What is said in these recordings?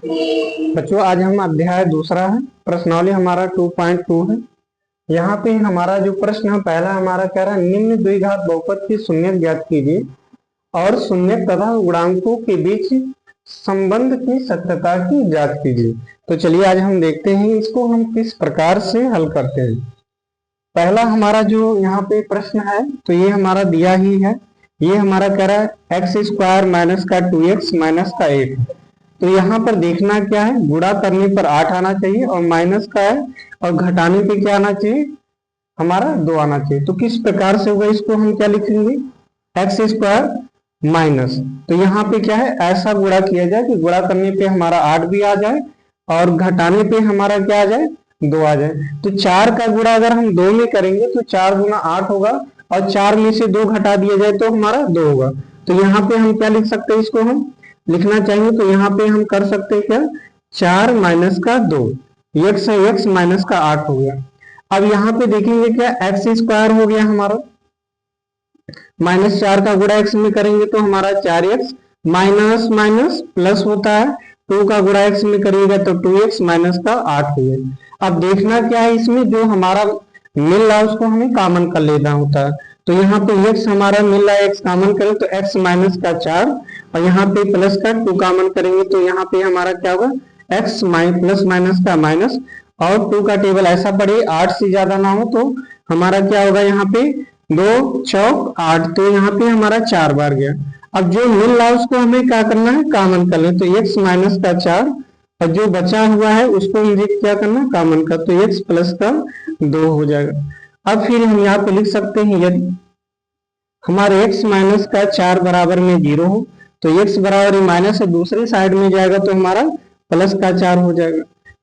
बच्चों आज हम अध्याय दूसरा है, प्रश्नावली हमारा 2.2 है। यहाँ पे हमारा जो प्रश्न है पहला हमारा कह रहा है निम्न द्विघात बहुपद की शून्यक ज्ञात कीजिए और शून्यक तथा गुणांकों के बीच संबंध की सत्यता की जांच कीजिए। तो चलिए आज हम देखते हैं इसको हम किस प्रकार से हल करते हैं। पहला हमारा जो यहाँ पे प्रश्न है तो ये हमारा दिया ही है, ये हमारा कह रहा है एक्स स्क्वायर माइनस का 2x माइनस का 8। तो यहाँ पर देखना क्या है, गुणा करने पर 8 आना चाहिए और माइनस का है और घटाने पे क्या आना चाहिए, हमारा 2 आना चाहिए। तो किस प्रकार से होगा, इसको हम क्या लिखेंगे, एक्स स्क्वायर माइनस, तो यहाँ पे क्या है ऐसा गुणा किया जाए कि गुणा करने पे हमारा 8 भी आ जाए और घटाने पे हमारा क्या आ जाए, 2 आ जाए। तो 4 का गुणा अगर हम 2 में करेंगे तो 4 गुना 8 होगा और 4 में से 2 घटा दिया जाए तो हमारा 2 होगा। तो यहाँ पे हम क्या लिख सकते हैं, इसको हम लिखना चाहिए तो यहाँ पे हम कर सकते हैं क्या, 4 माइनस का 2, एक्स है एक्स माइनस का 8 हो गया। अब यहाँ पे देखेंगे क्या एक्स स्क्वायर हो गया हमारा, माइनस 4 का गुणा एक्स में करेंगे तो हमारा 4x माइनस माइनस प्लस होता है, 2 का गुणा एक्स में करिएगा तो 2x माइनस का 8 हो गया। अब देखना क्या है, इसमें जो हमारा मिल रहा है उसको हमें कॉमन कर लेना होता है। तो यहाँ पे x हमारा मिल रहा है, x कॉमन करें तो x माइनस का 4 और यहाँ पे प्लस का 2 कॉमन करेंगे तो यहाँ पे हमारा क्या होगा, x प्लस माइनस का माइनस और 2 का टेबल ऐसा पड़े 8 से ज्यादा ना हो तो हमारा क्या होगा, यहाँ पे 2 चौक 8, तो यहाँ पे हमारा 4 बार गया। अब जो मिल रहा है उसको हमें क्या करना है, कॉमन कर ले, तो x माइनस का 4 और जो बचा हुआ है उसको मुझे क्या करना है, कॉमन का, तो x प्लस का 2 हो जाएगा। अब फिर हम यहाँ पे लिख सकते हैं यदि हमारे x माइनस का 4 बराबर में 0 हो तो x बराबर माइनस है, दूसरी साइड में जाएगा तो हमारा प्लस का 4 हो जाएगा।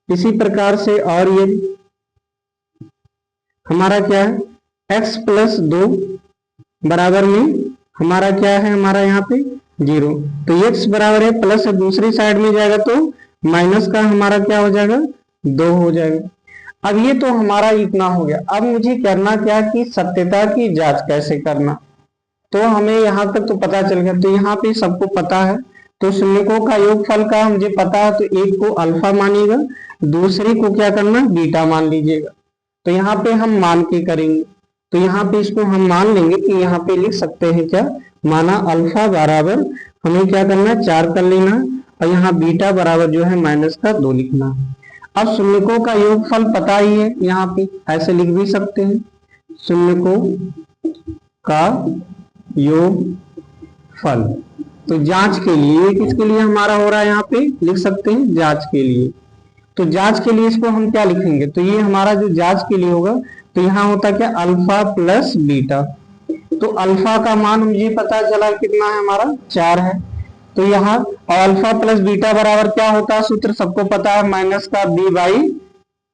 इसी प्रकार से और ये हमारा क्या है, x प्लस 2 बराबर में हमारा क्या है, हमारा यहाँ पे 0, तो x बराबर है प्लस है, दूसरी साइड में जाएगा तो माइनस का हमारा क्या हो जाएगा, 2 हो जाएगा। अब ये तो हमारा इतना हो गया। अब मुझे करना क्या कि सत्यता की जांच कैसे करना, तो हमें यहाँ तक तो पता चल गया। तो यहाँ पे सबको पता है, तो शून्यकों का योगफल का मुझे पता है, तो एक को अल्फा मानिएगा, दूसरे को क्या करना, बीटा मान लीजिएगा। तो यहाँ पे हम मान के करेंगे, तो यहाँ पे इसको हम मान लेंगे कि यहाँ पे लिख सकते हैं क्या, माना अल्फा बराबर हमें क्या करना है, 4 कर लेना और यहाँ बीटा बराबर जो है माइनस का 2 लिखना। अब शून्यकों का योगफल पता ही है, यहाँ पे ऐसे लिख भी सकते हैं, शून्यकों का योगफल। तो जांच के लिए किसके लिए हमारा हो रहा है, यहाँ पे लिख सकते हैं जांच के लिए। तो जांच के लिए इसको हम क्या लिखेंगे, तो ये हमारा जो जांच के लिए होगा तो यहाँ होता क्या, अल्फा प्लस बीटा। तो अल्फा का मान मुझे पता चला कितना है, हमारा 4 है। तो यहाँ और अल्फा प्लस बीटा बराबर क्या होता है, सूत्र सबको पता है, माइनस का b बाई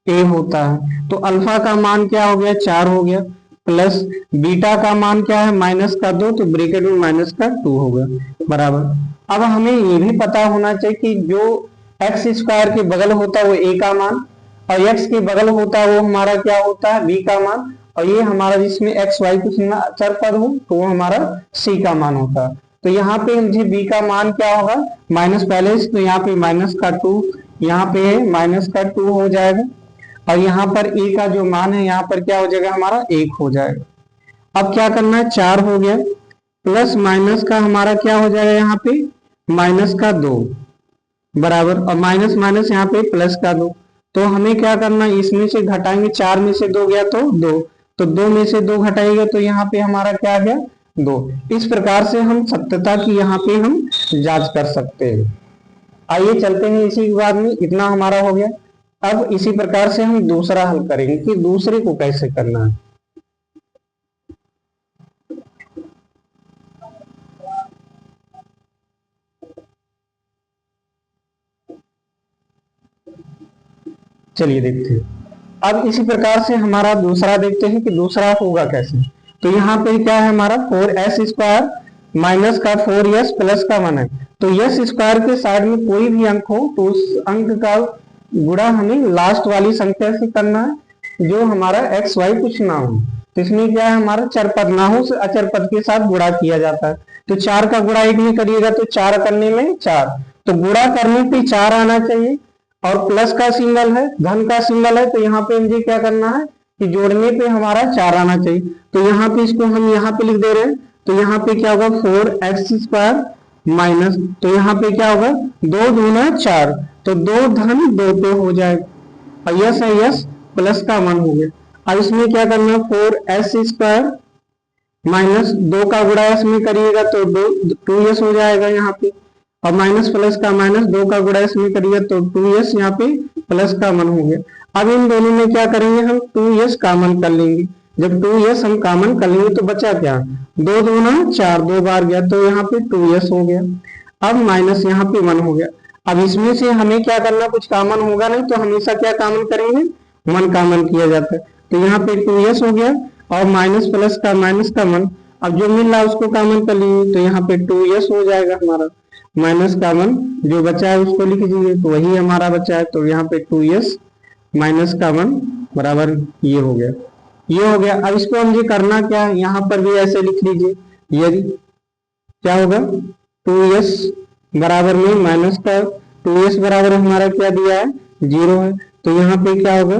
ए होता है। तो अल्फा का मान क्या हो गया, 4 हो गया, प्लस बीटा का मान क्या है, माइनस का 2, तो ब्रैकेट में माइनस का 2 हो गया बराबर। अब हमें ये भी पता होना चाहिए कि जो एक्स स्क्वायर के बगल होता है वो a का मान और x के बगल होता है वो हमारा क्या होता है, b का मान, और ये हमारा जिसमें x y कुछ अचर पद हो तो वो हमारा c का मान होता है। तो यहाँ पे मुझे b का मान क्या होगा, माइनस पहले तो यहाँ पे माइनस का 2, यहाँ पे माइनस का 2 हो जाएगा और यहाँ पर a का जो मान है यहाँ पर क्या हो जाएगा, हमारा 1 हो जाएगा। अब क्या करना है, 4 हो गया प्लस माइनस का हमारा क्या हो जाएगा, यहाँ पे माइनस का 2 बराबर और माइनस माइनस यहाँ पे प्लस का 2। तो हमें क्या करना है, इसमें से घटाएंगे, 4 में से 2 गया तो 2, तो 2 में से 2 घटाएगा तो यहाँ पे हमारा क्या आ गया, 2। इस प्रकार से हम सत्यता की यहाँ पे हम जांच कर सकते हैं। आइए चलते हैं इसी के बाद में, इतना हमारा हो गया। अब इसी प्रकार से हम दूसरा हल करेंगे कि दूसरे को कैसे करना है। चलिए देखते हैं। अब इसी प्रकार से हमारा दूसरा देखते हैं कि दूसरा होगा कैसे। तो यहाँ पे क्या है, हमारा 4s स्क्वायर माइनस का 4s प्लस का 1 है। तो s स्क्वायर के साइड में कोई भी अंक हो तो उस अंक का गुणा हमें लास्ट वाली संख्या से करना है जो हमारा एक्स वाई कुछ ना हो। तो इसमें क्या है, हमारा चर पद ना हो अचर पद के साथ गुणा किया जाता है। तो 4 का गुणा 1 में करिएगा तो 4 करने में 4 तो गुणा करने पे 4 आना चाहिए, और प्लस का सिंबल है, धन का सिंबल है, तो यहाँ पे मुझे क्या करना है कि जोड़ने पे हमारा 4 आना चाहिए। तो यहाँ पे इसको हम यहाँ पे लिख दे रहे हैं, तो यहाँ पे क्या होगा 4x² माइनस, तो यहाँ पे क्या होगा 2 दूना 4, तो 2 धन 2 पे हो जाएगा, और यस है यस प्लस का 1 हो गया। अब इसमें क्या करना 4s² माइनस 2 का गुणा s में करिएगा तो 2s हो जाएगा यहाँ पे, और माइनस प्लस का माइनस 2 का गुणा s में करिएगा तो 2s यहाँ पे प्लस का 1 हो गया। अब इन दोनों में क्या करेंगे हम 2s कॉमन कर लेंगे, जब 2s हम कॉमन कर लेंगे तो बचा क्या 2 दूना 4, 2 बार गया तो यहाँ पे 2s हो गया। अब माइनस यहाँ पे 1 हो गया। अब इसमें से हमें क्या करना, कुछ कॉमन होगा नहीं तो हमेशा क्या कॉमन करेंगे 1 कॉमन किया जाता है, तो यहाँ पे 2s हो गया, और माइनस प्लस का माइनस का 1, अब जो मिल रहा है उसको कॉमन कर लीजिए, तो यहाँ पे 2s हो जाएगा हमारा, माइनस का 1 जो बचा है उसको लिख दीजिए, तो वही हमारा बचा है, तो यहाँ पे 2s माइनस का 1 बराबर ये हो गया, ये हो गया। अब इसको मुझे करना क्या है, यहाँ पर भी ऐसे लिख लीजिए, यदि क्या होगा 2s बराबर में माइनस का 2s बराबर हमारा क्या दिया है 0 है, तो यहाँ पे क्या होगा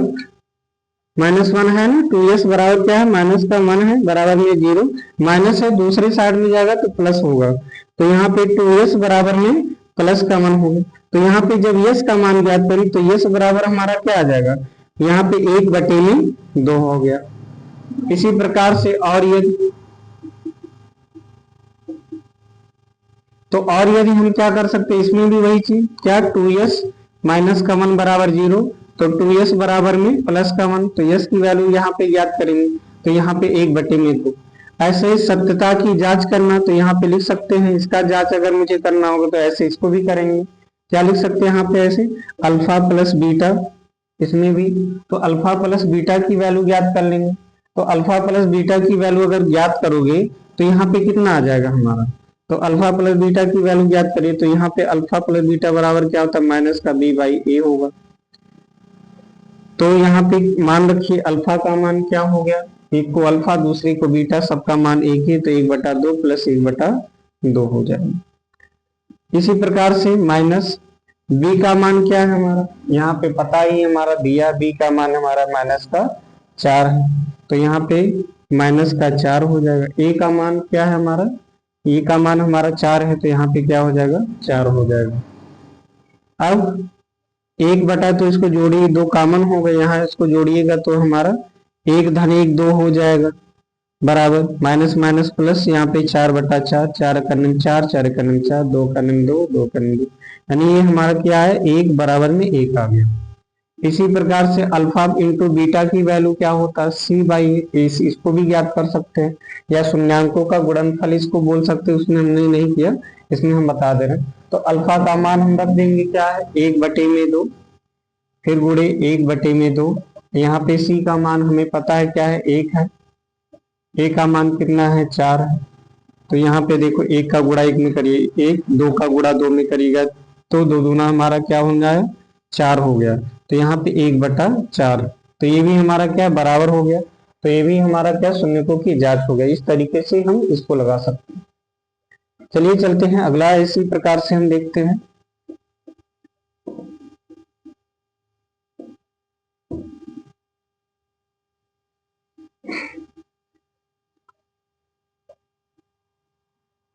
-1 है ना, 2s बराबर क्या है माइनस का 1 है बराबर में 0, माइनस है दूसरी साइड में जाएगा तो प्लस होगा, तो यहाँ पे 2s बराबर में प्लस का 1 होगा। तो यहाँ पे जब यस का मान ज्ञात करें तो यस बराबर हमारा क्या आ जाएगा, यहाँ पे 1/2 हो गया। इसी प्रकार से और यदि यदि हम क्या कर सकते हैं, इसमें भी वही चीज क्या 2s माइनस का 1 बराबर 0, तो 2s बराबर में प्लस का 1, तो यस की वैल्यू यहाँ पे ज्ञात करेंगे, तो यहाँ पे 1/2। ऐसे ही सत्यता की जांच करना, तो यहाँ पे लिख सकते हैं, इसका जांच अगर मुझे करना होगा तो ऐसे इसको भी करेंगे, क्या लिख सकते हैं यहाँ पे ऐसे अल्फा प्लस बीटा, इसमें भी तो अल्फा प्लस बीटा की वैल्यू ज्ञात कर लेंगे, तो अल्फा प्लस बीटा की वैल्यू अगर ज्ञात करोगे तो यहाँ पे कितना आ जाएगा हमारा, तो अल्फा प्लस बीटा की वैल्यू ज्ञात करिए, तो यहाँ पे अल्फा प्लस बीटा बराबर क्या होता है माइनस का b/a होगा। तो यहाँ पे मान रखिए अल्फा का मान क्या हो गया, एक को अल्फा दूसरे को बीटा, सबका मान एक ही, तो 1/2 प्लस 1/2 हो जाएगा। इसी प्रकार से माइनस b का मान क्या है हमारा, यहाँ पे पता ही हमारा दिया, b का मान हमारा माइनस का 4 है, तो यहाँ पे माइनस का 4 हो जाएगा। a का मान क्या है हमारा, e का मान हमारा 4 है, तो यहाँ पे क्या हो जाएगा 4 हो जाएगा। अब 1/, तो इसको जोड़िए, 2 कॉमन हो गए, यहाँ इसको जोड़िएगा तो हमारा 1 धन 1 2 हो जाएगा, बराबर माइनस माइनस प्लस, यहाँ पे 4/4, 4 का 4, 4 का 4, 2 का 2, 2 का 2, यानी ये हमारा क्या है 1 बराबर में 1 आ गया। इसी प्रकार से अल्फा इंटू बीटा की वैल्यू क्या होता है c/a, इसको भी ज्ञात कर सकते हैं, या शून्यांकों का गुणनफल इसको बोल सकते हैं, उसने हमने नहीं किया, इसमें हम बता दे रहे हैं। तो अल्फा का मान हम रख देंगे क्या है 1/2, फिर गुणे 1/2, यहाँ पे c का मान हमें पता है क्या है 1 है, a का मान कितना है 4 है, तो यहाँ पे देखो 1 का गुणा 1 में करिए 1, 2 का गुणा 2 में करिएगा तो 2 दूना हमारा क्या हो जाएगा 4 हो गया, तो यहाँ पे 1/4, तो ये भी हमारा क्या बराबर हो गया, तो ये भी हमारा क्या शून्यकों की जांच हो गया। इस तरीके से हम इसको लगा सकते हैं। चलिए चलते हैं अगला, इसी प्रकार से हम देखते हैं।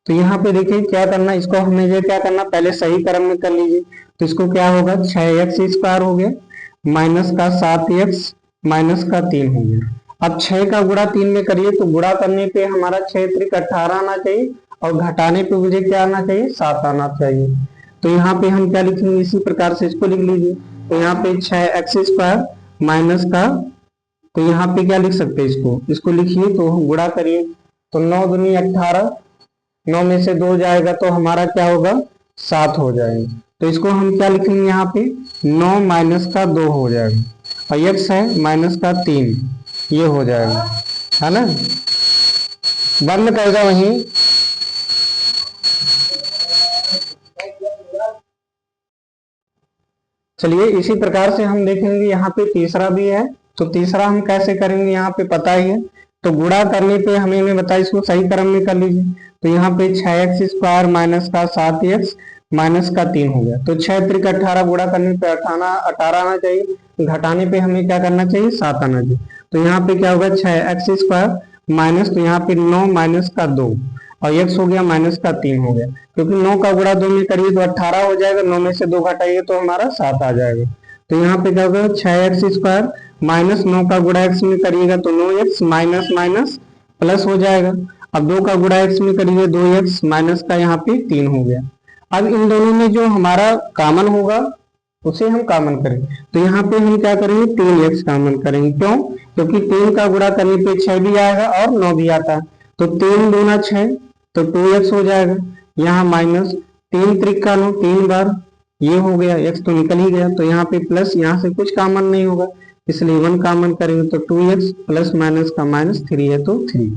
तो यहाँ पे देखिए क्या करना, इसको हमें क्या करना, पहले सही क्रम में कर लीजिए, तो इसको क्या होगा 6x² हो गया, माइनस का 7x माइनस का 3 हो गया। अब 6 का गुणा 3 में करिए, तो गुणा करने पे हमारा 6 त्रिक 18 आना चाहिए, और घटाने पे मुझे क्या आना चाहिए 7 आना चाहिए। तो यहाँ पे हम क्या लिखेंगे, इसी प्रकार से इसको लिख लीजिए, तो यहाँ पे 6x² माइनस का, तो यहाँ पे क्या लिख सकते हैं, इसको लिखिए, तो गुणा करिए, तो 9 दूनी 18, 9 में से 2 जाएगा तो हमारा क्या होगा 7 हो जाएगा। तो इसको हम क्या लिखेंगे, यहाँ पे 9 माइनस का 2 हो जाएगा, और x है माइनस का 3, ये हो जाएगा, है ना। बंद कर दो वहीं। चलिए इसी प्रकार से हम देखेंगे, यहाँ पे तीसरा भी है, तो तीसरा हम कैसे करेंगे, यहाँ पे पता ही है, तो गुणा करने पे हमें बताया, इसको सही क्रम में कर लीजिए, तो यहाँ पे 6x² माइनस का 7x माइनस का 3 हो गया। तो 6 त्रिक 18 गुणा करने पे 18 आना चाहिए, घटाने पे हमें क्या करना चाहिए, 7 आना चाहिए। तो यहाँ पे क्या होगा 6x² माइनस, तो यहाँ पे 9 माइनस का 2 और x हो गया माइनस का 3 हो गया, क्योंकि 9 का गुणा 2 में करिए तो 18 हो जाएगा, 9 में से 2 घटाइए तो हमारा 7 आ जाएगा। तो यहाँ पे क्या होगा 6x² माइनस 9 का गुणा x में करिएगा तो 9x माइनस माइनस प्लस हो जाएगा। अब 2 का गुणा x में करिए 2x माइनस का यहाँ पे 3 हो गया। अब इन दोनों में जो हमारा कॉमन होगा उसे हम कॉमन करें, तो यहाँ पे हम क्या करेंगे 3x कॉमन करेंगे। क्यों? क्योंकि 3 का गुणा करने पे 6 भी आएगा और 9 भी आता है, तो 3 दूना 6 तो 2x हो जाएगा। यहाँ माइनस 3 त्रिक का 9 3 बार, ये हो गया, x तो निकल ही गया। तो यहाँ पे प्लस, यहाँ से कुछ कॉमन नहीं होगा इसलिए 1 कॉमन करेंगे, तो 2x प्लस माइनस का माइनस 3 है तो 3।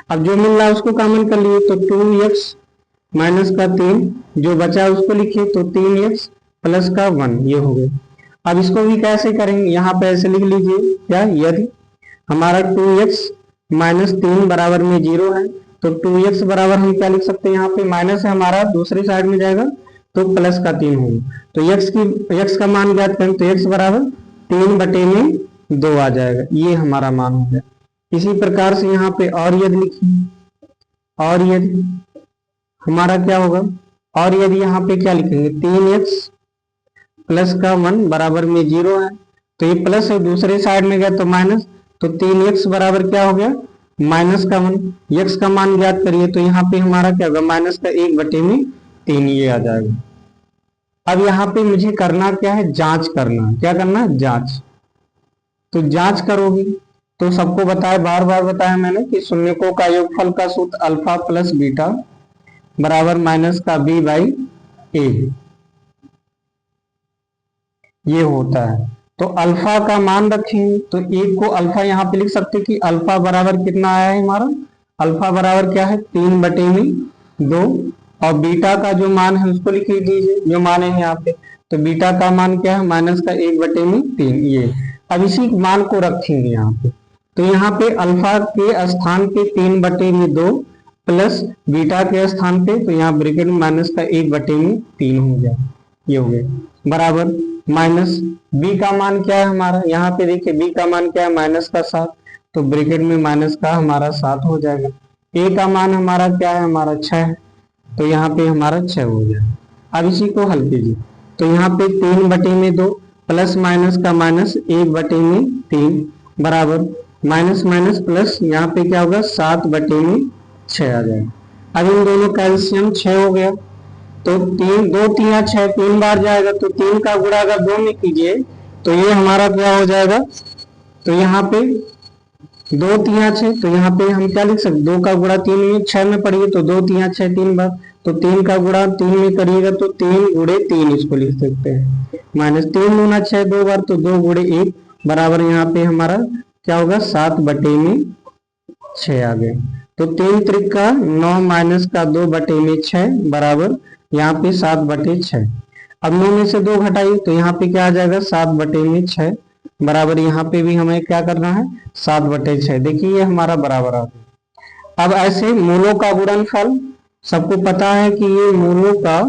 अब जो मिल रहा है उसको कॉमन कर लिए, तो 2x माइनस का 3 जो बचा उसको लिखिए, तो 3x प्लस का 1 ये हो गया। अब इसको भी कैसे करेंगे, यहाँ पे ऐसे लिख लीजिए, क्या यदि हमारा 2x माइनस 3 बराबर में 0 है, तो 2x बराबर हम क्या लिख सकते हैं, यहाँ पे माइनस है हमारा, दूसरी साइड में जाएगा तो प्लस का 3 होगा। तो x का मान ज्ञात करें, तो x बराबर 3 बटे में 2 आ जाएगा, ये हमारा मान हो गया। इसी प्रकार से यहाँ पे और यदि लिखिए, और यदि हमारा क्या होगा, और यदि यहाँ पे क्या लिखेंगे 3x प्लस का 1 बराबर में 0 है, तो ये प्लस है, दूसरे साइड में गया तो माइनस, तो 3x बराबर क्या हो गया माइनस का 1। x का मान ज्ञात करिए, तो यहाँ पे हमारा क्या होगा माइनस का 1 बटे में 3 ये आ जाएगा। अब यहाँ पे मुझे करना क्या है, जांच करना, क्या करना जांच। तो जांच करोगे तो सबको बताया, बार बार बताया मैंने कि शून्यकों का योगफल का सूत्र अल्फा प्लस बीटा बराबर माइनस का b बाई ए, ये होता है। तो अल्फा का मान रखेंगे, तो एक को अल्फा यहाँ पे लिख सकते कि अल्फा बराबर कितना आया है हमारा, अल्फा बराबर क्या है 3 बटे में 2, और बीटा का जो मान है उसको लिख लीजिए, जो मान है यहाँ पे, तो बीटा का मान क्या है माइनस का 1 बटे में 3 ये। अब इसी मान को रखेंगे यहाँ पे, तो यहाँ पे अल्फा के स्थान पे 3 बटे में 2 प्लस बीटा के स्थान पे, तो यहाँ ब्रैकेट में माइनस का 1 बटे में 3 हो गया, ये हो गया बराबर माइनस b का मान क्या है हमारा, यहाँ पे देखिए b का मान क्या है माइनस का 7, तो ब्रैकेट में माइनस का हमारा 7 हो जाएगा। a का मान हमारा क्या है हमारा 6 है, तो यहाँ पे हमारा 6 हो गया। अब इसी को हल कीजिए, तो यहाँ पे 3 बटे में 2 प्लस माइनस का माइनस 1 बटे में 3 बराबर माइनस माइनस प्लस, यहाँ पे क्या होगा 7 बटे में 6 आ जाएगा। अब इन दोनों का एलसीएम 6 हो गया, तो 3 2 3 6 3 बार जाएगा, तो 3 का गुणा अगर 2 में कीजिए तो ये हमारा क्या हो जाएगा, तो यहाँ पे 2 3 6, तो यहाँ पे हम क्या लिख सकते 2 का गुणा 3 में 6 में पढ़िए, तो 2 3 6 3 बार, तो 3 का गुणा 3 में करिएगा तो 3 गुणे 3 इसको लिख सकते हैं, माइनस 3 दूना 6 2 बार, तो 2 गुणे 1 बराबर यहाँ पे हमारा क्या होगा 7 बटे में 6 आ गए। तो 3 त्रिक का 9 माइनस का 2 बटे में 6 बराबर यहाँ पे 7 बटे 6। अब 9 में से 2 घटाइए, तो यहाँ पे क्या आ जाएगा 7 बटे में 6 बराबर, यहाँ पे भी हमें क्या करना है 7 बटे 6, देखिए ये हमारा बराबर आ गया। अब ऐसे मूलों का गुणनफल, सबको पता है कि ये मूलों का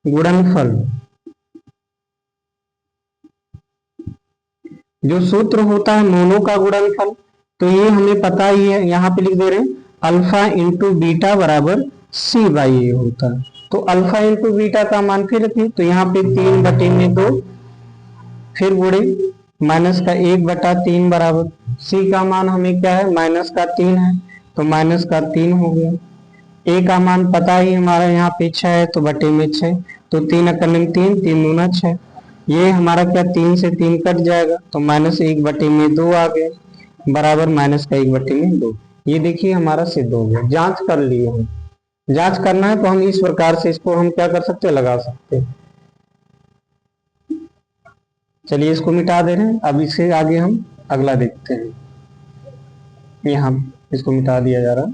गुणनफल जो सूत्र होता है मूलों का गुणनफल, तो ये हमें पता ही है, यहाँ पे लिख दे रहे हैं अल्फा इंटू बीटा बराबर सी बाई ए होता है। तो अल्फा इंटू बीटा का मान फिर रखिए, तो यहाँ पे 3 बटे में 2 फिर गुणे माइनस का 1 बटा 3 बराबर, सी का मान हमें क्या है माइनस का 3 है, तो माइनस का 3 हो गया। ए का मान पता ही हमारा यहाँ पे 6 है, तो बटे में 6, तो 3 अकल में 3 3 दूना 6, ये हमारा क्या 3 से 3 कट जाएगा, तो माइनस 1 बटे में 2 आ गए बराबर माइनस का 1 बटे में 2। ये देखिए हमारा सिद्ध हो गया, जांच कर लिए हम। जांच करना है तो हम इस प्रकार से इसको हम क्या कर सकते हैं लगा सकते हैं। चलिए इसको मिटा दे रहे हैं, अब इससे आगे हम अगला देखते हैं। यहाँ इसको मिटा दिया जा रहा है।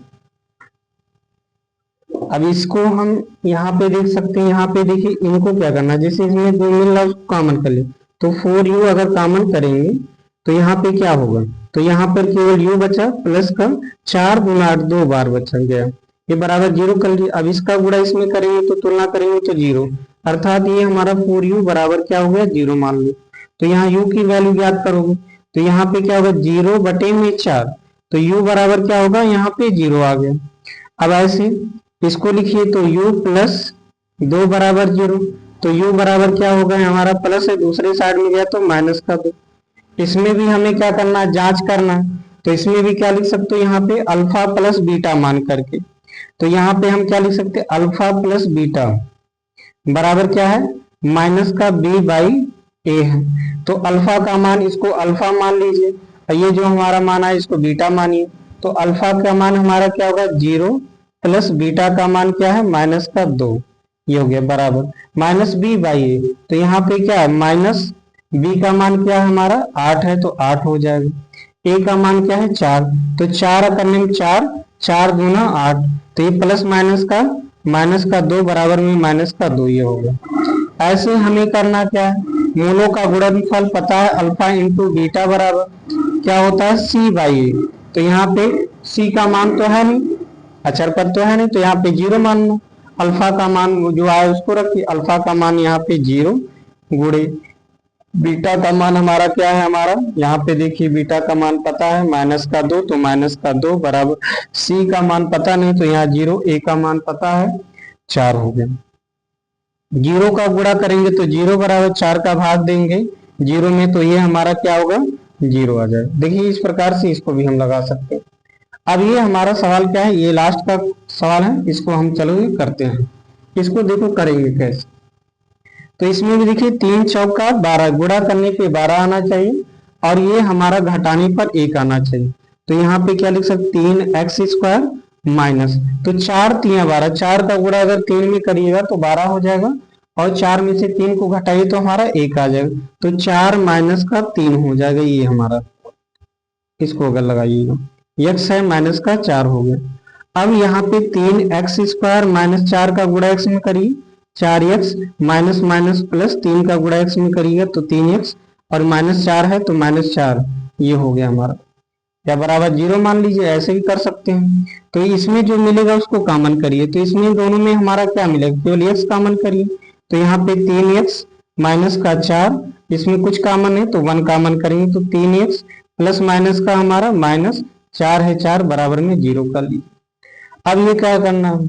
अब इसको हम यहाँ पे देख सकते हैं, यहाँ पे देखिए इनको क्या करना है, जैसे इसमें 2 मिल रहा है उसको कॉमन कर ले, तो 4u अगर कॉमन करेंगे तो यहाँ पे क्या होगा, तो यहाँ पर केवल u बचा प्लस का 4 गुना 8 2 बार बचा गया, ये बराबर 0 कर लीजिए। अब इसका गुणा इसमें करेंगे तो तुलना करेंगे तो 0, अर्थात ये हमारा 4u बराबर क्या हो गया 0 मान लो। तो यहाँ u की वैल्यू ज्ञात करोगे तो यहाँ पे क्या होगा 0 बटे में 4, तो u बराबर क्या होगा यहाँ पे 0 आ गया। अब ऐसे इसको लिखिए तो u प्लस 2 बराबर 0, तो u बराबर क्या होगा हमारा प्लस है, दूसरे साइड में गया तो माइनस का 2। इसमें भी हमें क्या करना है जांच करना है, तो इसमें भी क्या लिख सकते हो यहाँ पे अल्फा प्लस बीटा मान करके। तो यहाँ पे हम क्या लिख सकते हैं अल्फा प्लस बीटा बराबर क्या है माइनस का b बाई ए है। तो अल्फा का मान इसको अल्फा मान लीजिए और ये जो हमारा मान है इसको बीटा मानिए। तो अल्फा का मान हमारा क्या होगा 0 प्लस बीटा का मान क्या है माइनस का 2, ये हो गया बराबर माइनस b बाई ए। तो यहाँ पे क्या है माइनस b का मान क्या है हमारा 8 है तो 8 हो जाएगा। a का मान क्या है 4, तो 4 करने में 4 4 गुना 8, तो ये प्लस माइनस का 2 बराबर में माइनस का 2 ये होगा। ऐसे हमें करना क्या है मूलों का गुणनफल पता है अल्फा इंटू बीटा बराबर क्या होता है c बाई ए। तो यहाँ पे c का मान तो है नहीं, अचर पद तो है नहीं, तो यहाँ पे 0 मान लो। अल्फा का मान जो आया उसको रखिए, अल्फा का मान यहाँ पे 0 गुणे बीटा का मान हमारा क्या है हमारा यहाँ पे देखिए बीटा का मान पता है माइनस का 2, तो माइनस का 2 बराबर c का मान पता नहीं तो यहाँ 0, a का मान पता है 4 हो गया। 0 का गुणा करेंगे तो 0 बराबर 4 का भाग देंगे 0 में तो ये हमारा क्या होगा 0 आ जाएगा। देखिए इस प्रकार से इसको भी हम लगा सकते हैं। अब ये हमारा सवाल क्या है, ये लास्ट का सवाल है, इसको हम चलो करते हैं। इसको देखो करेंगे कैसे, तो इसमें भी देखिए 3 चौका 12 गुणा करने पे 12 आना चाहिए और ये हमारा घटाने पर 1 आना चाहिए। तो यहाँ पे क्या लिख सकते 3x स्क्वायर माइनस, तो 4 3 12, 4 का गुणा अगर 3 में करिएगा तो 12 हो जाएगा और 4 में से 3 को घटाइए तो हमारा 1 आ जाएगा, तो 4 माइनस का 3 हो जाएगा ये हमारा। इसको अगर लगाइएगा x है माइनस का 4 हो गया। अब यहाँ पे 3x स्क्वायर माइनस 4 का गुणा x में करिए 4x माइनस माइनस प्लस 3 का गुणा x में करिएगा तो 3x और माइनस 4 है तो माइनस 4 ये हो गया हमारा, या बराबर 0 मान लीजिए, ऐसे भी कर सकते हैं। तो इसमें जो मिलेगा उसको कॉमन करिए, तो इसमें दोनों में हमारा क्या मिलेगा केवल x कॉमन करिए, तो यहाँ पे 3x माइनस का 4, इसमें कुछ कॉमन है तो 1 कॉमन करेंगे तो 3x प्लस माइनस का हमारा माइनस 4 है 4 बराबर में 0 कर लीजिए। अब ये क्या करना है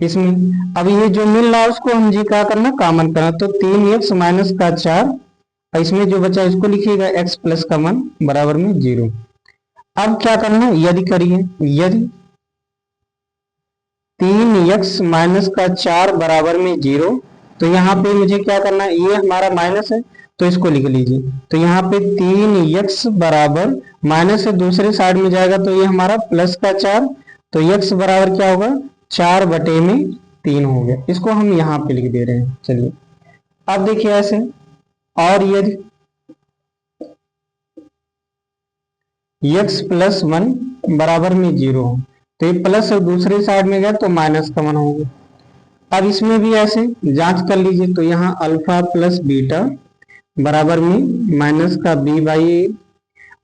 इसमें, अब ये जो मिल रहा है उसको हम जी क्या करना कॉमन करना, तो 3x माइनस का 4 और इसमें जो बचा इसको लिखिएगा x प्लस का 1 बराबर में 0। अब क्या करना है यदि करिए, यदि 3x माइनस का 4 बराबर में 0, तो यहाँ पे मुझे क्या करना है ये हमारा माइनस है तो इसको लिख लीजिए, तो यहाँ पे 3x बराबर माइनस से दूसरे साइड में जाएगा तो ये हमारा प्लस का 4, तो x बराबर क्या होगा 4 बटे में 3 हो गया। इसको हम यहाँ पे लिख दे रहे हैं। चलिए अब देखिए ऐसे, और यदि x प्लस 1 बराबर में 0 हो तो ये प्लस और दूसरे साइड में गया तो माइनस का 1 हो गया। अब इसमें भी ऐसे जांच कर लीजिए, तो यहाँ अल्फा प्लस बीटा बराबर में माइनस का b बाई ए।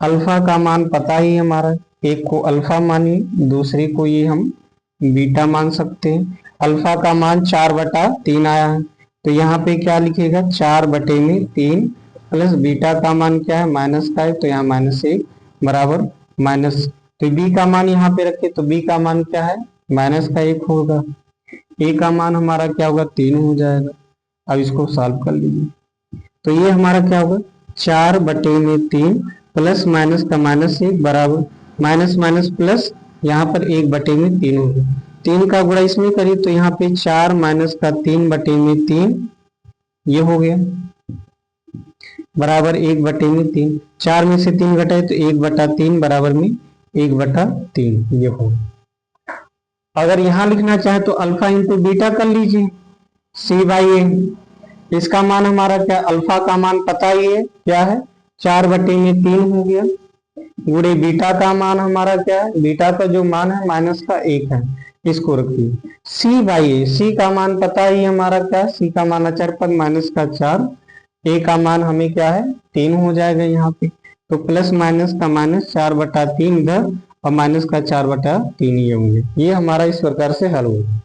अल्फा का मान पता ही हमारा, एक को अल्फा मानिए दूसरे को ये हम बीटा मान सकते हैं। अल्फा का मान 4 बटा 3 आया है तो यहाँ पे क्या लिखेगा 4 बटे में 3 प्लस बीटा का मान क्या है माइनस का है तो यहाँ माइनस 1 बराबर माइनस, तो b का मान यहाँ पे रखे तो b का मान क्या है माइनस का 1 होगा, a का मान हमारा क्या होगा 3 हो जाएगा। अब इसको सॉल्व कर लीजिए, तो ये हमारा क्या होगा 4 बटे में 3 प्लस माइनस का माइनस 1 बराबर माइनस माइनस प्लस यहाँ पर 1 बटे में 3 होगा। 3 का गुणा इसमें करिए तो यहाँ पे 4 माइनस का 3 बटे में 3 ये हो गया बराबर 1 बटे में 3, 4 में से 3 घटाए तो 1 बटा 3 बराबर में 1 बटा 3 ये हो। अगर यहाँ लिखना चाहे तो अल्फा इंटू बीटा कर लीजिए c बाई ए। इसका मान हमारा क्या अल्फा का मान पता ही है क्या है 4 बटे में 3 हो गया, गुणे बीटा का मान हमारा क्या है बीटा का जो मान है माइनस का 1 है, इसको रखिए c बाई ए। c का मान पता ही हमारा क्या है c का मान अचर पद माइनस का 4, a का मान हमें क्या है 3 हो जाएगा यहाँ पे, तो प्लस माइनस का माइनस 4 बटा 3 इधर और माइनस का 4/3 ये होंगे। ये हमारा इस प्रकार से हल होगा।